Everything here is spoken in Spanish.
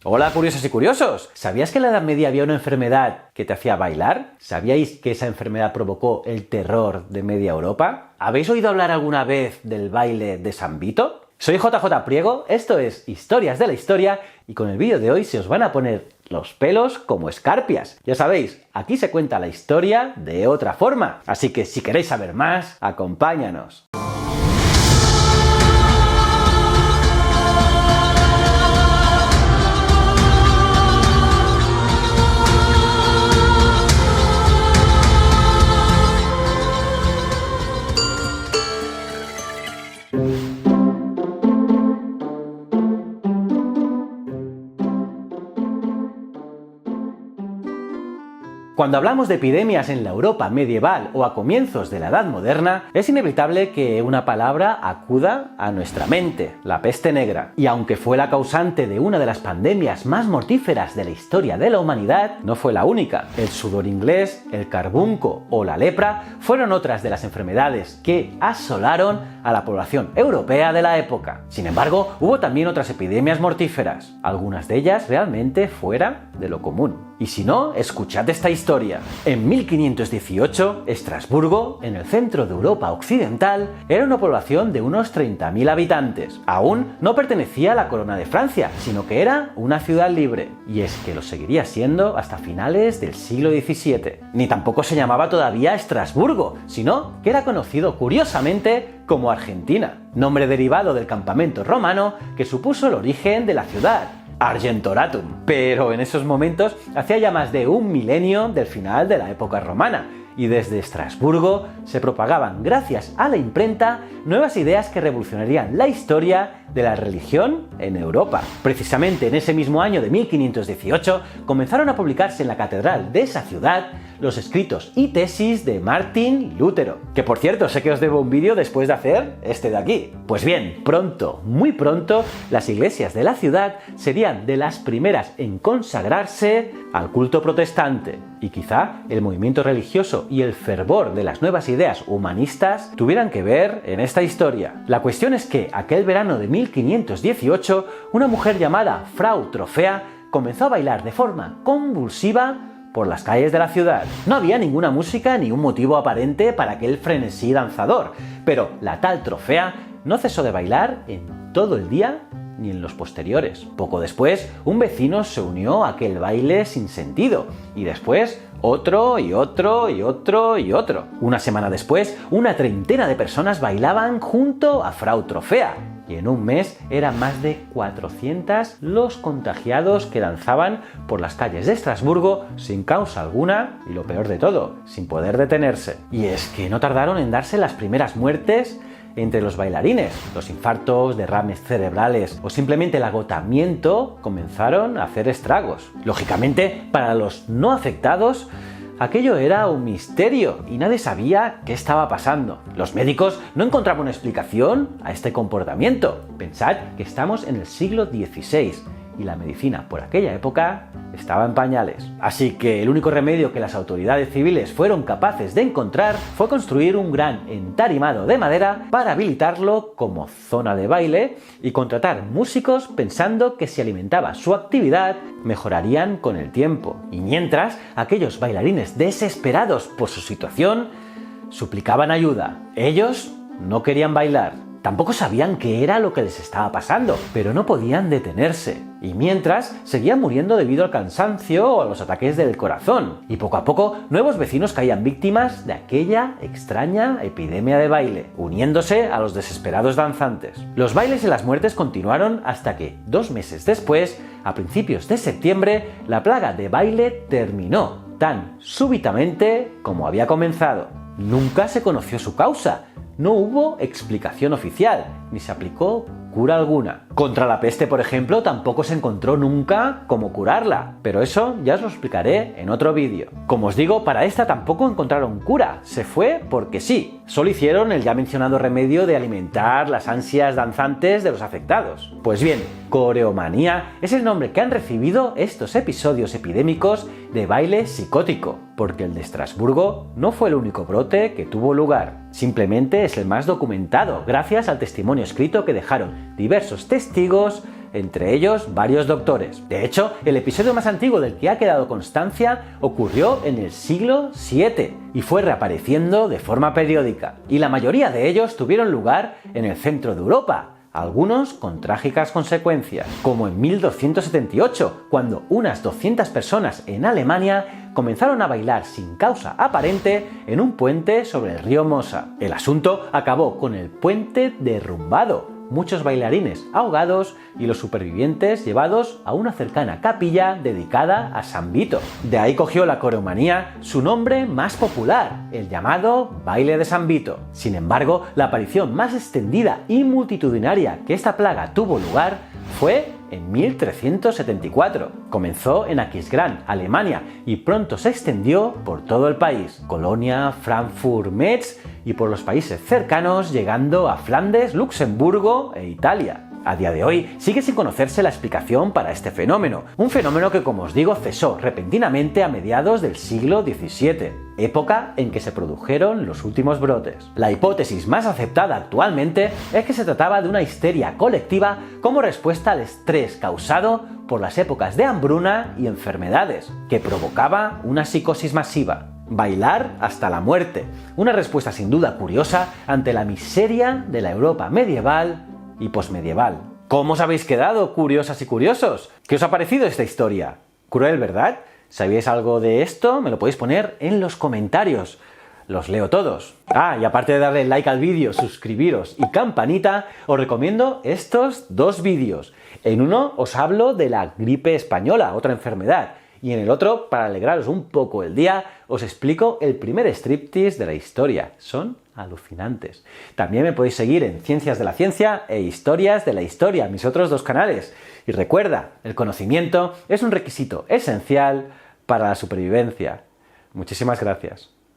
Hola curiosas y curiosos, ¿sabías que en la Edad Media había una enfermedad que te hacía bailar? ¿Sabíais que esa enfermedad provocó el terror de media Europa? ¿Habéis oído hablar alguna vez del baile de San Vito? Soy JJ Priego, esto es Historias de la Historia y con el vídeo de hoy se os van a poner los pelos como escarpias. Ya sabéis, aquí se cuenta la historia de otra forma, así que si queréis saber más, acompáñanos. Cuando hablamos de epidemias en la Europa medieval o a comienzos de la Edad Moderna, es inevitable que una palabra acuda a nuestra mente, la peste negra. Y aunque fue la causante de una de las pandemias más mortíferas de la historia de la humanidad, no fue la única. El sudor inglés, el carbunco o la lepra fueron otras de las enfermedades que asolaron a la población europea de la época. Sin embargo, hubo también otras epidemias mortíferas, algunas de ellas realmente fuera de lo común. Y si no, escuchad esta historia. En 1518, Estrasburgo, en el centro de Europa occidental, era una población de unos 30.000 habitantes. Aún no pertenecía a la corona de Francia, sino que era una ciudad libre. Y es que lo seguiría siendo hasta finales del siglo XVII. Ni tampoco se llamaba todavía Estrasburgo, sino que era conocido curiosamente como Argentina, nombre derivado del campamento romano que supuso el origen de la ciudad, Argentoratum. Pero en esos momentos hacía ya más de un milenio del final de la época romana y desde Estrasburgo se propagaban, gracias a la imprenta, nuevas ideas que revolucionarían la historia de la religión en Europa. Precisamente en ese mismo año de 1518 comenzaron a publicarse en la catedral de esa ciudad los escritos y tesis de Martín Lutero, que por cierto sé que os debo un vídeo después de hacer este de aquí. Pues bien, pronto, muy pronto, las iglesias de la ciudad serían de las primeras en consagrarse al culto protestante, y quizá el movimiento religioso y el fervor de las nuevas ideas humanistas tuvieran que ver en esta historia. La cuestión es que aquel verano de 1518, una mujer llamada Frau Trofea comenzó a bailar de forma convulsiva por las calles de la ciudad. No había ninguna música ni un motivo aparente para aquel frenesí danzador, pero la tal Trofea no cesó de bailar en todo el día ni en los posteriores. Poco después, un vecino se unió a aquel baile sin sentido, y después otro y otro y otro y otro. Una semana después, una treintena de personas bailaban junto a Frau Trofea, y en un mes eran más de 400 los contagiados que danzaban por las calles de Estrasburgo sin causa alguna y, lo peor de todo, sin poder detenerse. Y es que no tardaron en darse las primeras muertes entre los bailarines. Los infartos, derrames cerebrales o simplemente el agotamiento comenzaron a hacer estragos. Lógicamente, para los no afectados, aquello era un misterio y nadie sabía qué estaba pasando. Los médicos no encontraban una explicación a este comportamiento. Pensad que estamos en el siglo XVI y la medicina por aquella época estaba en pañales. Así que el único remedio que las autoridades civiles fueron capaces de encontrar fue construir un gran entarimado de madera para habilitarlo como zona de baile y contratar músicos pensando que si alimentaba su actividad mejorarían con el tiempo. Y mientras, aquellos bailarines desesperados por su situación suplicaban ayuda. Ellos no querían bailar. Tampoco sabían qué era lo que les estaba pasando, pero no podían detenerse. Y mientras, seguían muriendo debido al cansancio o a los ataques del corazón. Y poco a poco, nuevos vecinos caían víctimas de aquella extraña epidemia de baile, uniéndose a los desesperados danzantes. Los bailes y las muertes continuaron hasta que, 2 meses después, a principios de septiembre, la plaga de baile terminó tan súbitamente como había comenzado. Nunca se conoció su causa. No hubo explicación oficial, ni se aplicó cura alguna. Contra la peste, por ejemplo, tampoco se encontró nunca cómo curarla, pero eso ya os lo explicaré en otro vídeo. Como os digo, para esta tampoco encontraron cura, se fue porque sí. Solo hicieron el ya mencionado remedio de alimentar las ansias danzantes de los afectados. Pues bien, coreomanía es el nombre que han recibido estos episodios epidémicos de baile psicótico, porque el de Estrasburgo no fue el único brote que tuvo lugar. Simplemente es el más documentado, gracias al testimonio escrito que dejaron diversos testigos entre ellos varios doctores. De hecho, el episodio más antiguo del que ha quedado constancia ocurrió en el siglo VII y fue reapareciendo de forma periódica. Y la mayoría de ellos tuvieron lugar en el centro de Europa, algunos con trágicas consecuencias, como en 1278, cuando unas 200 personas en Alemania comenzaron a bailar sin causa aparente en un puente sobre el río Mosa. El asunto acabó con el puente derrumbado, muchos bailarines ahogados y los supervivientes llevados a una cercana capilla dedicada a San Vito. De ahí cogió la coreomanía su nombre más popular, el llamado baile de San Vito. Sin embargo, la aparición más extendida y multitudinaria que esta plaga tuvo lugar fue en 1374. Comenzó en Aquisgrán, Alemania, y pronto se extendió por todo el país, Colonia, Frankfurt, Metz y por los países cercanos, llegando a Flandes, Luxemburgo e Italia. A día de hoy sigue sin conocerse la explicación para este fenómeno, un fenómeno que, como os digo, cesó repentinamente a mediados del siglo XVII, época en que se produjeron los últimos brotes. La hipótesis más aceptada actualmente es que se trataba de una histeria colectiva como respuesta al estrés causado por las épocas de hambruna y enfermedades, que provocaba una psicosis masiva. Bailar hasta la muerte, una respuesta sin duda curiosa ante la miseria de la Europa medieval y posmedieval. ¿Cómo os habéis quedado, curiosas y curiosos? ¿Qué os ha parecido esta historia? Cruel, ¿verdad? ¿Sabíais algo de esto? Me lo podéis poner en los comentarios. Los leo todos. Y aparte de darle like al vídeo, suscribiros y campanita, os recomiendo estos dos vídeos. En uno os hablo de la gripe española, otra enfermedad. Y en el otro, para alegraros un poco el día, os explico el primer striptease de la historia. Son alucinantes. También me podéis seguir en Ciencias de la Ciencia e Historias de la Historia, mis otros dos canales. Y recuerda, el conocimiento es un requisito esencial para la supervivencia. Muchísimas gracias.